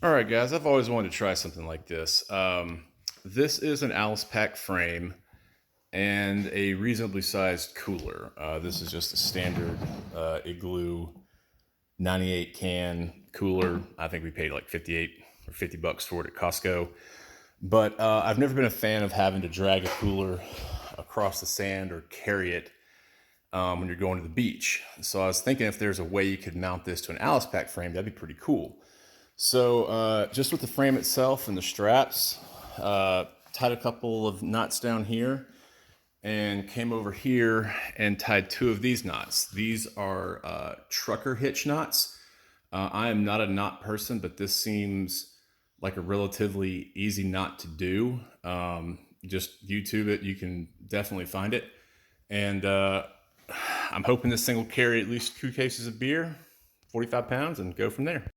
All right, guys, I've always wanted to try something like this. This is an Alice pack frame and a reasonably sized cooler. This is just a standard Igloo 98 can cooler. I think we paid like 58 or 50 bucks for it at Costco. But I've never been a fan of having to drag a cooler across the sand or carry it when you're going to the beach. So I was thinking if there's a way you could mount this to an Alice pack frame, that'd be pretty cool. So just with the frame itself and the straps, tied a couple of knots down here and came over here and tied two of these knots. These are trucker hitch knots. I am not a knot person, but this seems like a relatively easy knot to do. Just YouTube it, you can definitely find it. And I'm hoping this thing will carry at least 2 cases of beer, 45 pounds, and go from there.